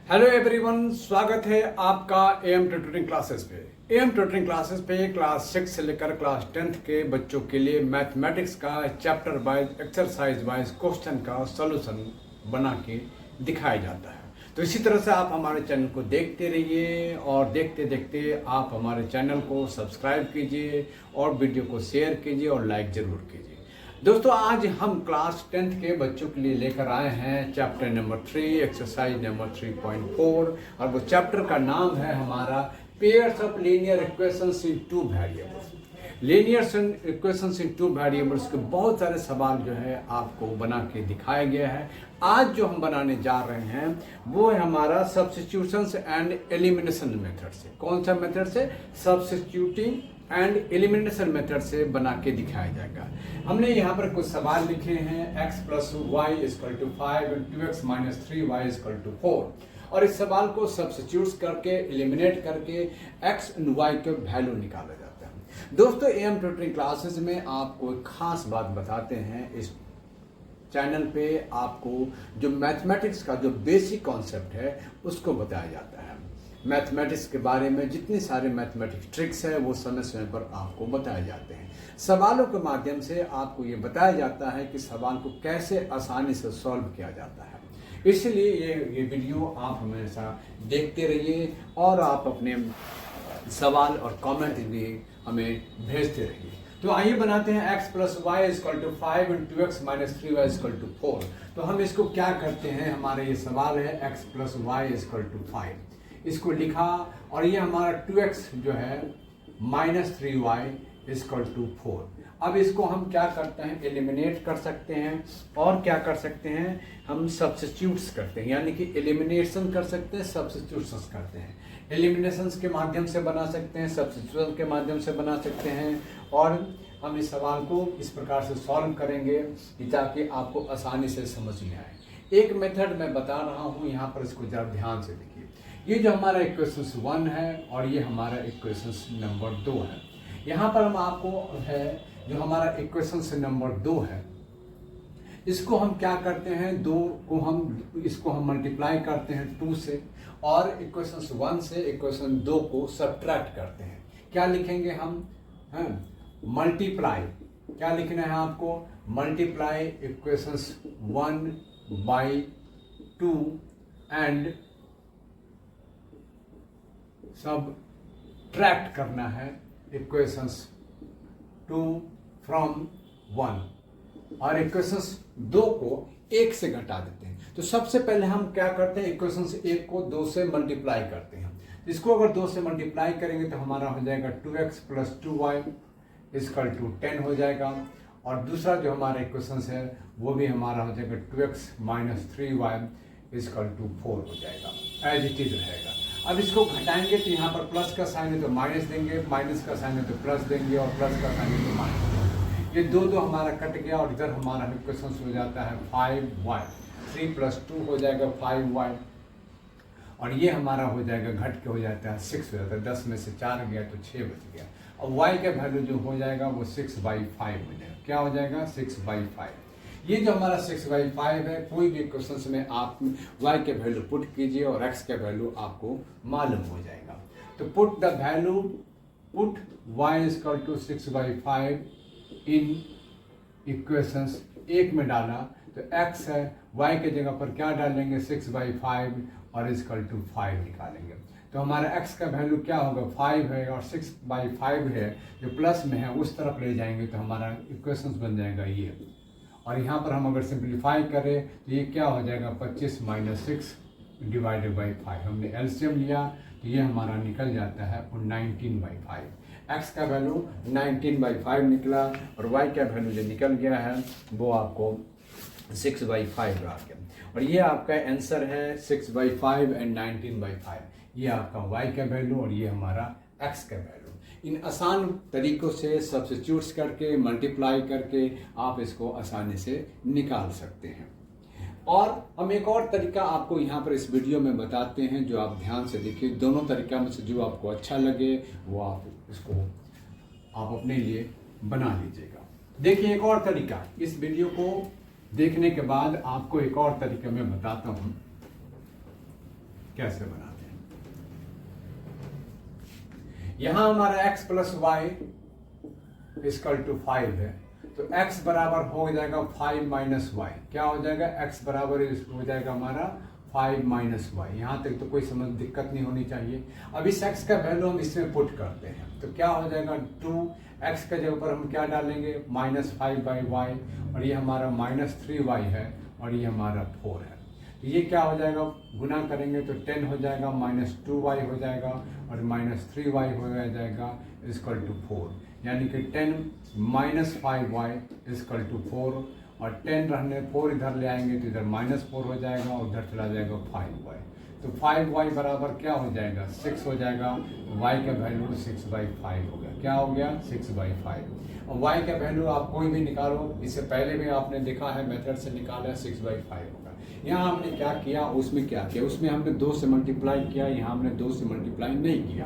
Hello everyone, स्वागत है आपका एएम ट्यूटरिंग क्लासेस पे। एएम ट्यूटरिंग क्लासेस पे क्लास 6 से लेकर क्लास 10th के बच्चों के लिए मैथमेटिक्स का chapter wise exercise wise question का सॉल्यूशन बना के दिखाया जाता है। तो इसी तरह से आप हमारे चैनल को देखते रहिए और देखते देखते आप हमारे चैनल को सब्सक्राइब कीजिए और वीडियो को शेयर कीजिए और लाइक ज़रूर कीजिए। दोस्तों, आज हम क्लास 10th के बच्चों के लिए लेकर आए हैं चैप्टर नंबर 3 एक्सरसाइज नंबर 3.4 और वो चैप्टर का नाम है हमारा pairs of linear equations in two variables. Linear equations in two variables के बहुत सारे सवाल जो है आपको बना के दिखाया गया है। आज जो हम बनाने जा रहे हैं वो है हमारा सब्स्टिट्यूशंस एंड एलिमिनेशन मेथड से। कौन सा मेथड से? सब्स्टिट्यूटिंग एंड एलिमिनेशन मेथड से बना के दिखाया जाएगा। हमने यहाँ पर कुछ सवाल लिखे हैं। x plus y equal to 5 and 2x minus 3y equal to 4 और इस सवाल को सब्स्टिट्यूट करके एलिमिनेट करके x एंड y के वैल्यू निकाला जाता है। दोस्तों, एएम ट्यूटरिंग क्लासेस में आपको एक खास बात बताते हैं। इस चैनल पे आपको जो मैथमेटिक्स का जो बेसिक कॉन्सेप्ट है उसको बताया जाता है। मैथमेटिक्स के बारे में जितनी सारे मैथमेटिक्स ट्रिक्स है वो समय समय पर आपको बताए जाते हैं। सवालों के माध्यम से आपको ये बताया जाता है कि सवाल को कैसे आसानी से सॉल्व किया जाता है। इसलिए ये वीडियो आप हमेशा देखते रहिए और आप अपने सवाल और कमेंट भी हमें भेजते रहिए। तो आइए बनाते हैं x plus y equal to 5 and 2x minus 3y equal to 4। तो हम इसको क्या करते हैं, हमारा ये सवाल है x plus y equal to 5, इसको लिखा और ये हमारा 2x जो है माइनस 3y इक्वल टू 4। अब इसको हम क्या करते हैं, एलिमिनेट कर सकते हैं और क्या कर सकते हैं, हम सब्स्टिट्यूट्स करते हैं, यानी कि एलिमिनेशन कर सकते हैं, सब्स्टिट्यूशंस करते हैं। एलिमिनेशंस के माध्यम से बना सकते हैं, सब्स्टिट्यूशन के माध्यम से बना सकते हैं और हम इस सवाल को इस प्रकार से सॉल्व करेंगे कि ताकि आपको आसानी से समझ में आए। एक मेथड मैं बता रहा हूँ, यहाँ पर इसको जरा ध्यान से देखिए। ये जो हमारा इक्वेशन 1 है और ये हमारा इक्वेशन नंबर 2 है। यहाँ पर हम आपको है जो हमारा इक्वेशन नंबर 2 है, इसको हम क्या करते हैं, इसको हम मल्टीप्लाई करते हैं 2 से और इक्वेशन 1 से इक्वेशन 2 को सब्ट्रैक्ट करते हैं। क्या लिखेंगे हम? मल्टीप्लाई। क्या लिखना है आपको? Multiply equation 1 by 2 and subtract करना है इक्वेशंस 2 फ्रॉम 1 और इक्वेशंस 2 को 1 से घटा देते हैं। तो सबसे पहले हम क्या करते हैं, इक्वेशंस 1 को 2 से मल्टीप्लाई करते हैं। इसको अगर 2 से मल्टीप्लाई करेंगे तो हमारा हो जाएगा 2x plus 2y equal to 10 हो जाएगा और दूसरा जो हमारा इक्वेशंस है वो भी हमारा हो जाएगा 2x minus 3y equal to 4 हो जाएगा, एज इट इज रहेगा। अब इसको घटाएंगे तो यहाँ पर प्लस का साइन है तो माइनस देंगे, माइनस का साइन है तो प्लस देंगे और प्लस का साइन है तो माइनस देंगे। ये दो हमारा कट गया और इधर हमारा इक्वेशन हो जाता है 5y। 3 प्लस 2 हो जाएगा 5y और ये हमारा हो जाएगा घट के हो जाता है 6 हो जाता है। 10 में से 4 गया तो 6 बच गया। और y का वैल्यू जो हो जाएगा वो 6/5 हो जाएगा। क्या हो जाएगा? 6/5। ये जो हमारा 6/5 है, कोई भी क्वेश्चन में आप y के वैल्यू पुट कीजिए और x के वैल्यू आपको मालूम हो जाएगा। तो put the value, put y equal to 6/5 in equations 1 में डाला तो x है, y के जगह पर क्या डालेंगे? 6/5 और इक्वल टू 5 निकालेंगे। तो हमारा x का वैल्यू क्या होगा? 5 है और 6/5 है जो प्लस में है उस तरफ ले जाएंगे तो हमारा इक्वेशंस बन जाएगा ये। और यहाँ पर हम अगर सिंप्लीफाई करें तो ये क्या हो जाएगा? 25 माइनस 6 डिवाइडेड बाई 5। हमने एलसीएम लिया तो ये हमारा निकल जाता है 19/5। x का वैल्यू 19/5 निकला और y का वैल्यू जो निकल गया है वो आपको 6/5 आ गया। और ये आपका आंसर है 6/5 एंड 19/5। ये आपका y का वैल्यू और ये हमारा x का वैल्यू। इन आसान तरीकों से सब्स्टिट्यूट्स करके मल्टीप्लाई करके आप इसको आसानी से निकाल सकते हैं। और हम एक और तरीका आपको यहाँ पर इस वीडियो में बताते हैं जो आप ध्यान से देखिए। दोनों तरीका में से जो आपको अच्छा लगे वो आप इसको आप अपने लिए बना लीजिएगा। देखिए एक और तरीका, इस वीडियो को देखने के बाद आपको एक और तरीका मैं बताता हूँ। कैसे बनाते हैं। यहां हमारा x plus y equal to 5 है, तो x बराबर हो जाएगा 5 माइनस वाई। क्या हो जाएगा, x बराबर हो जाएगा हमारा 5 माइनस वाई। यहाँ तक तो कोई समझ दिक्कत नहीं होनी चाहिए। अब इस x का वैल्यू हम इसमें पुट करते हैं, तो क्या हो जाएगा 2x के जगह पर हम क्या डालेंगे -5/y, और ये हमारा -3y है, और ये हमारा 4 है। तो ये क्या हो जाएगा, गुना करेंगे तो 10 हो जाएगा, -2y हो जाएगा, और -3y हो जाएगा इक्वल टू 4, यानी कि 10 -5y इक्वल टू 4, और 10 रहने 4 इधर ले आएंगे तो इधर -4 हो जाएगा, और उधर चला जाएगा 5y। तो 5y बराबर क्या हो जाएगा 6 हो जाएगा। y का वैल्यू 6/5 हो गया। क्या हो गया 6/5। और y का वैल्यू आप कोई भी निकालो, इससे पहले भी आपने देखा है मेथड से निकाला है 6/5 होगा। यहाँ हमने क्या किया, उसमें क्या किया, उसमें हमने 2 से मल्टीप्लाई किया, यहाँ हमने 2 से मल्टीप्लाई नहीं किया।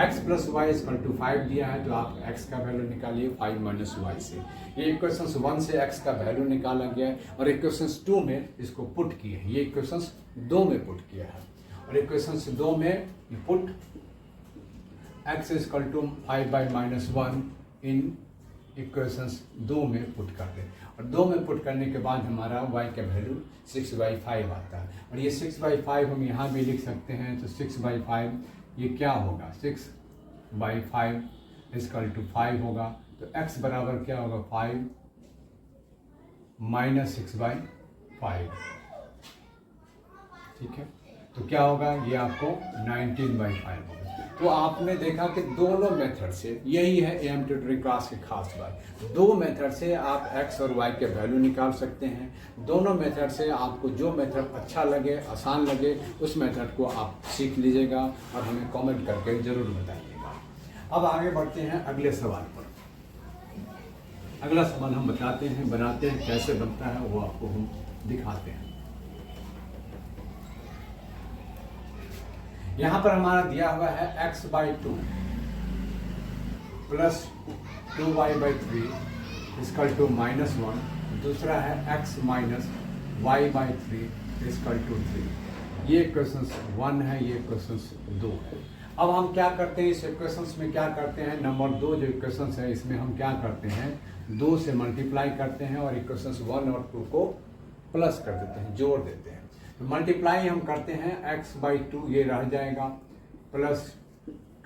x plus y equal to 5 दिया है, तो आप x का वैल्यू निकालिए 5 माइनस वाई से। ये इक्वेशन 1 से x का वैल्यू निकाला गया है, और इक्वेशन 2 में इसको पुट किए हैं। ये इक्वेशन 2 में पुट किया है, और इक्वेशन 2 में put x equal to 5/-1 in equations 2 में पुट कर दें, और 2 में पुट करने के बाद हमारा y का वैल्यू 6/5 आता है। और ये 6/5 हम यहाँ भी लिख सकते हैं, तो 6/5 ये क्या होगा 6/5 इक्वल टू 5 होगा। तो x बराबर क्या होगा 5 माइनस 6/5, ठीक है। तो क्या होगा, ये आपको 19/5 होगा। तो आपने देखा कि दोनों मेथड से, यही है एम ट्यूटरिंग क्लास की खास बात, 2 मेथड से आप x और y के वैल्यू निकाल सकते हैं। दोनों मेथड से आपको जो मेथड अच्छा लगे, आसान लगे, उस मेथड को आप सीख लीजिएगा, और हमें कमेंट करके ज़रूर बताइएगा। अब आगे बढ़ते हैं अगले सवाल पर। अगला सवाल हम बताते हैं, बनाते हैं, कैसे बनता है वो आपको हम दिखाते हैं। यहाँ पर हमारा दिया हुआ है x/2 plus 2y/3 equal to -1। दूसरा है x minus y/3 equal to 3। ये इक्वेशन 1 है, ये इक्वेशन 2 है। अब हम क्या करते हैं, इस इक्वेशंस में क्या करते हैं, नंबर 2 जो इक्वेशंस है इसमें हम क्या करते हैं 2 से मल्टीप्लाई करते हैं, और इक्वेशंस 1 और 2 को प्लस कर देते हैं, जोड़ देते हैं। तो मल्टीप्लाई हम करते हैं x/2, ये रह जाएगा, plus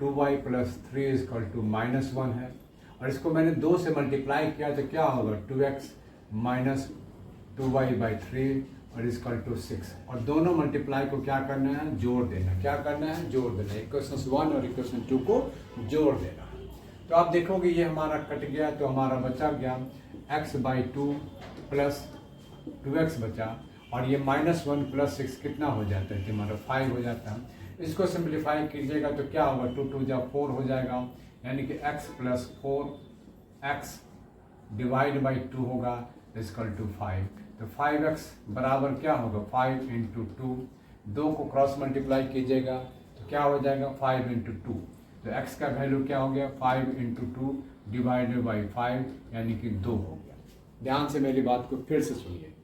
2y plus 3 equal to -1 है, और इसको मैंने 2 से मल्टीप्लाई किया तो क्या होगा 2x माइनस 2y/3 और इक्वल टू 6। और दोनों मल्टीप्लाई को क्या करना है, जोड़ देना। क्या करना है, जोड़ देना। इक्वेशन 1 और इक्वेशन 2 को जोड़ देना है। तो आप देखोगे ये हमारा कट गया, तो हमारा बचा गया x/2 प्लस 2x बचा, और ये -1 प्लस 6 कितना हो जाता है, कि हमारा 5 हो जाता है। इसको सिंप्लीफाई कीजिएगा तो क्या होगा 2 2 जा 4 हो जाएगा, यानी कि x plus 4x divide by 2 होगा इक्वल टू 5। तो 5x बराबर क्या होगा 5 इंटू 2, 2 को क्रॉस मल्टीप्लाई कीजिएगा तो क्या हो जाएगा 5 इंटू 2। तो x का वैल्यू क्या हो गया 5 इंटू 2 डिवाइडेड बाई 5, यानी कि 2 हो गया। ध्यान से मेरी बात को फिर से सुनिए।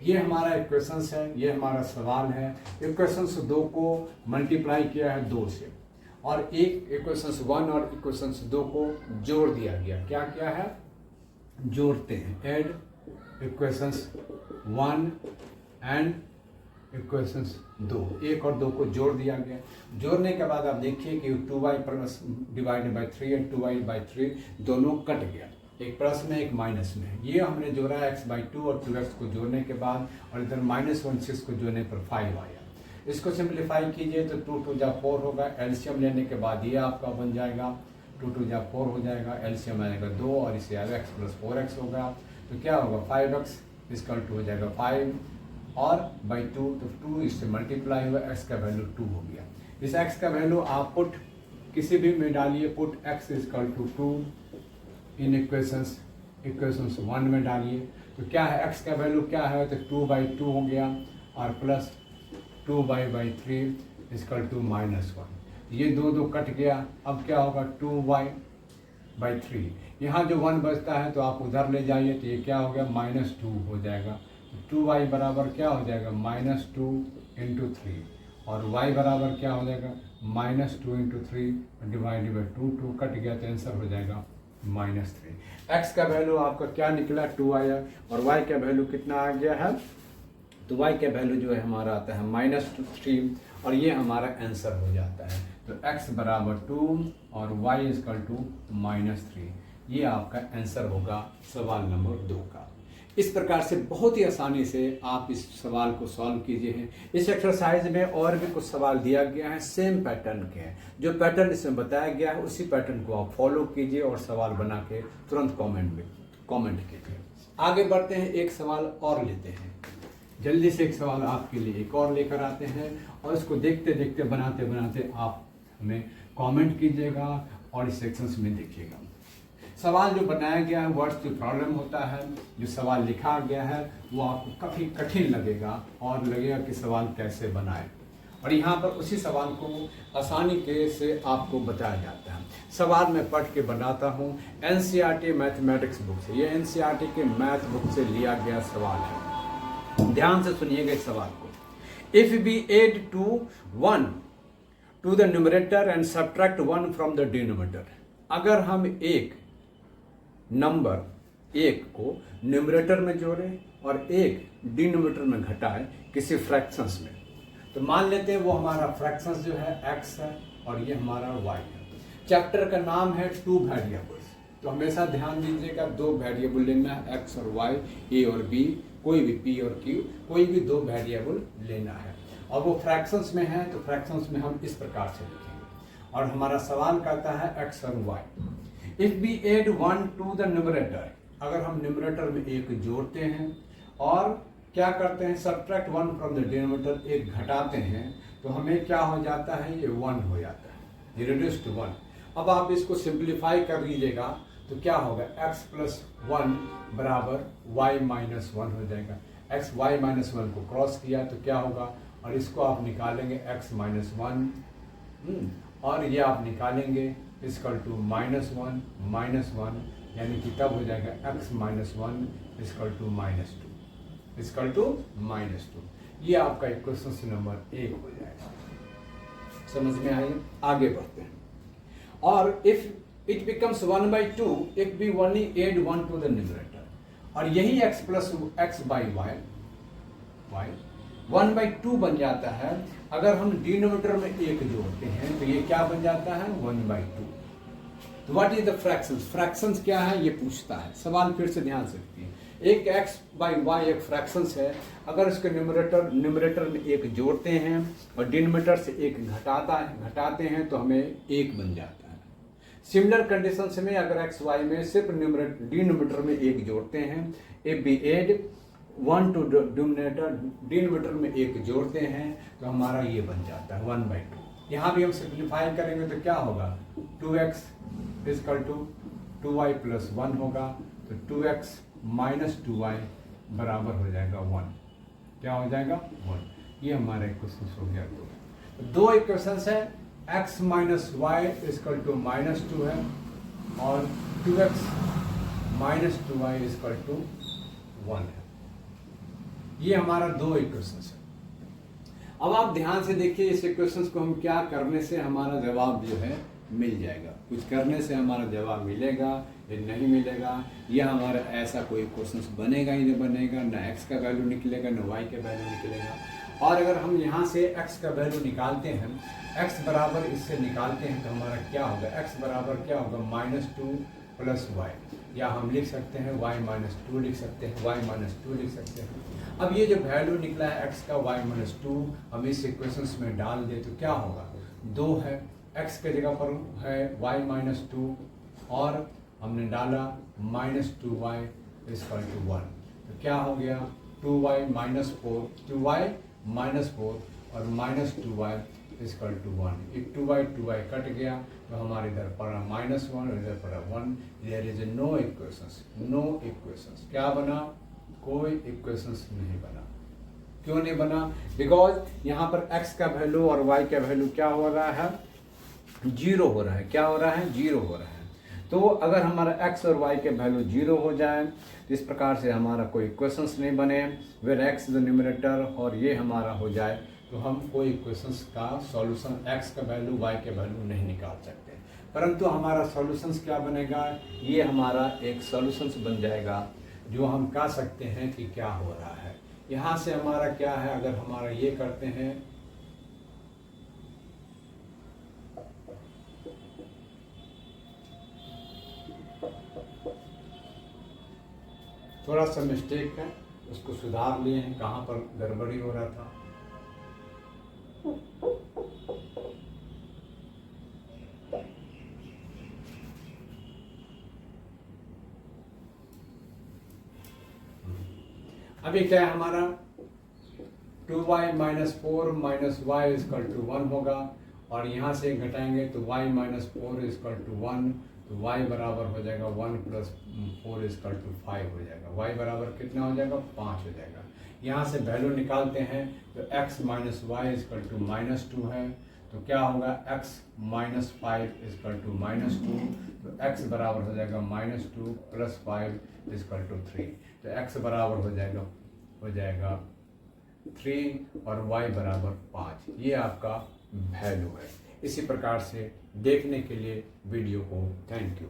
ये हमारा इक्वेशंस है, ये हमारा सवाल है। इक्वेशंस 2 को मल्टीप्लाई किया है 2 से, और एक इक्वेशंस 1 और इक्वेशंस 2 को जोड़ दिया गया। क्या क्या है, जोड़ते हैं, ऐड इक्वेशंस 1 एंड इक्वेशंस 2, 1 और 2 को जोड़ दिया गया। जोड़ने के बाद आप देखिए कि 2y प्लस डिवाइडेड बाई 3 और 2y/3 दोनों कट गया, एक प्लस में एक माइनस में। ये हमने जोड़ा x/2 और 2x को जोड़ने के बाद, और इधर -1 6 को जोड़ने पर 5 आया। इसको सिंप्लीफाई कीजिए तो 2 2 जा 4 होगा। एलसीएम लेने के बाद ये आपका बन जाएगा 2 2 जा 4 हो जाएगा, एलसीएम आएगा 2, और इसे आएगा x प्लस 4x होगा। तो क्या होगा 5x इक्वल टू हो जाएगा 5 और बाई 2, तो 2 इससे मल्टीप्लाई हुआ, x का वैल्यू 2 हो गया। इस x का वैल्यू आप पुट किसी भी में डालिए, put x equal to 2 in equations 1 में डालिए। तो क्या है x का वैल्यू क्या है, तो 2/2 हो गया, और प्लस 2y/3 इक्वल टू -1। ये 2 2 कट गया। अब क्या होगा 2y/3। यहाँ जो 1 बचता है तो आप उधर ले जाइए, तो ये क्या हो गया -2 हो जाएगा। तो 2y बराबर क्या हो जाएगा -2 इंटू 3, और y बराबर क्या हो जाएगा -2 इंटू 3 डिवाइडेड बाई 2 कट गया तो आंसर हो जाएगा -3। x का वैल्यू आपका क्या निकला 2 आया और y का वैल्यू कितना आ गया है, तो y का वैल्यू जो है हमारा आता है -3 और ये हमारा आंसर हो जाता है। तो x बराबर 2 और y इक्वल टू -3, ये आपका आंसर होगा सवाल नंबर 2 का। इस प्रकार से बहुत ही आसानी से आप इस सवाल को सॉल्व कीजिए। इस एक्सरसाइज में और भी कुछ सवाल दिया गया है, सेम पैटर्न के हैं। जो पैटर्न इसमें बताया गया है उसी पैटर्न को आप फॉलो कीजिए और सवाल बना के तुरंत कमेंट कीजिए। आगे बढ़ते हैं, एक सवाल और लेते हैं। जल्दी से एक सवाल आपके लिए एक और लेकर आते हैं और इसको देखते देखते बनाते बनाते आप हमें कमेंट कीजिएगा और इस सेक्शंस में देखिएगा। सवाल जो बनाया गया है वर्ड्स जो प्रॉब्लम होता है, जो सवाल लिखा गया है वो आपको काफ़ी कठिन लगेगा और लगेगा कि सवाल कैसे बनाए, और यहाँ पर उसी सवाल को आसानी के से आपको बताया जाता है। सवाल मैं पढ़ के बनाता हूँ, NCERT मैथमेटिक्स बुक से, ये NCERT के मैथ बुक से लिया गया सवाल है। ध्यान से सुनिएगा इस सवाल को। If we add 1 to the numerator and subtract 1 from the denominator, अगर हम एक नंबर 1 को न्यूमरेटर में जोड़ें और एक डिनोमिनेटर में घटाएं किसी फ्रैक्शंस में, तो मान लेते हैं वो हमारा फ्रैक्शंस जो है x है और ये हमारा y है। चैप्टर का नाम है 2 वेरिएबल्स, तो हमेशा ध्यान दीजिएगा 2 वेरिएबल लेना है, x और y, a और b, कोई भी p और q, कोई भी 2 वेरिएबल लेना है और वो फ्रैक्शंस में है, तो फ्रैक्शंस में हम इस प्रकार से लिखेंगे और हमारा सवाल कहता है x और y। If we add 1 to the numerator, अगर हम न्यूमरेटर में एक जोड़ते हैं और क्या करते हैं सब्ट्रैक्ट 1 फ्रॉम द डिनोमिनेटर, एक घटाते हैं, तो हमें क्या हो जाता है, ये 1 हो जाता है, ये रिड्यूस टू 1। अब आप इसको सिंप्लीफाई कर लीजिएगा तो क्या होगा, x प्लस 1 बराबर y माइनस 1 हो जाएगा। x y माइनस 1 को क्रॉस किया तो क्या होगा, और इसको आप निकालेंगे x माइनस 1 और ये आप निकालेंगे इक्वल टू -1 यानी कि तब हो जाएगा x माइनस 1 इक्वल टू -2। ये आपका इक्वेशन नंबर 1 हो जाएगा। समझ में आइए, आगे बढ़ते हैं। और if it becomes 1/2 if we only add 1 to the numerator, और यही x plus x by y 1/2 बन जाता है। अगर हम डिनोमिनेटर में एक जोड़ते हैं तो ये क्या बन जाता है, 1/2। तो what is the fractions, fractions क्या है ये पूछता है सवाल। फिर से ध्यान से देखिए, एक x बाई y एक फ्रैक्शंस है, अगर इसके न्यूमरेटर में एक जोड़ते हैं और डिनोमिनेटर से एक घटाते हैं तो हमें 1 बन जाता है। सिमिलर कंडीशंस में अगर x y में सिर्फ डिनोमिनेटर में एक जोड़ते हैं, if we add 1 to denominator में एक जोड़ते हैं तो हमारा ये बन जाता है 1/2। यहाँ भी हम सिंप्लीफाई करेंगे तो क्या होगा, 2x equal to 2y plus 1 होगा, तो 2x माइनस 2y बराबर हो जाएगा 1। क्या हो जाएगा, 1। ये हमारा इक्वेशन हो गया। दो इक्वेशंस है, x minus y equal to -2 है और 2x minus 2y equal to 1 है। ये हमारा 2 इक्वेशंस है। अब आप ध्यान से देखिए, इस इक्वेशंस को हम क्या करने से हमारा जवाब जो है मिल जाएगा। कुछ करने से हमारा जवाब मिलेगा या नहीं मिलेगा, यह हमारा ऐसा कोई क्वेश्चन बनेगा ही नहीं बनेगा, ना x का वैल्यू निकलेगा ना y का वैल्यू निकलेगा। और अगर हम यहाँ से x का वैल्यू निकालते हैं, x बराबर इससे निकालते हैं तो हमारा क्या होगा, x बराबर क्या होगा, -2 प्लस y, या हम लिख सकते हैं y माइनस 2 लिख सकते हैं, y माइनस 2 लिख सकते हैं। अब ये जो वैल्यू निकला है x का y माइनस 2 हम इस इक्वेशंस में डाल दें तो क्या होगा, 2 है, x के जगह पर है y माइनस 2 और हमने डाला -2y इक्वल टू 1, तो क्या हो गया, 2y माइनस 4 और -2y इक्वल टू 1। एक 2y कट गया तो हमारे इधर पड़ा -1 और इधर पड़ा 1। There is no equations. क्या बना, कोई इक्वेशंस नहीं बना। क्यों नहीं बना, बिकॉज यहाँ पर x का वैल्यू और y का वैल्यू क्या हो रहा है, 0 हो रहा है। क्या हो रहा है, 0 हो रहा है। तो अगर हमारा x और y के वैल्यू 0 हो जाए तो इस प्रकार से हमारा कोई इक्वेशंस नहीं बने। वेर x द न्यूमरेटर और ये हमारा हो जाए तो हम कोई इक्वेशंस का सॉल्यूशन x का वैल्यू y के वैल्यू नहीं निकाल सकते, परंतु हमारा सॉल्यूशंस क्या बनेगा, ये हमारा एक सॉल्यूशंस बन जाएगा जो हम कह सकते हैं कि क्या हो रहा है। यहाँ से हमारा क्या है, अगर हमारा ये करते हैं थोड़ा सा मिस्टेक है, उसको सुधार लिए हैं, कहाँ पर गड़बड़ी हो रहा था। अभी क्या है हमारा 2y minus 4 minus y equal to 1 होगा, और यहाँ से घटाएंगे तो y माइनस 4 इजकल टू 1, तो y बराबर हो जाएगा 1 प्लस 4 इजकल टू 5 हो जाएगा। y बराबर कितना हो जाएगा, 5 हो जाएगा। यहाँ से वैल्यू निकालते हैं तो x minus y equal to minus 2 है, तो क्या होगा x minus 5 equal to minus 2, तो x बराबर हो जाएगा माइनस 2 प्लस 5 इजकल टू 3, तो x बराबर हो जाएगा 3 और y बराबर 5। ये आपका वैल्यू है। इसी प्रकार से देखने के लिए वीडियो को थैंक यू।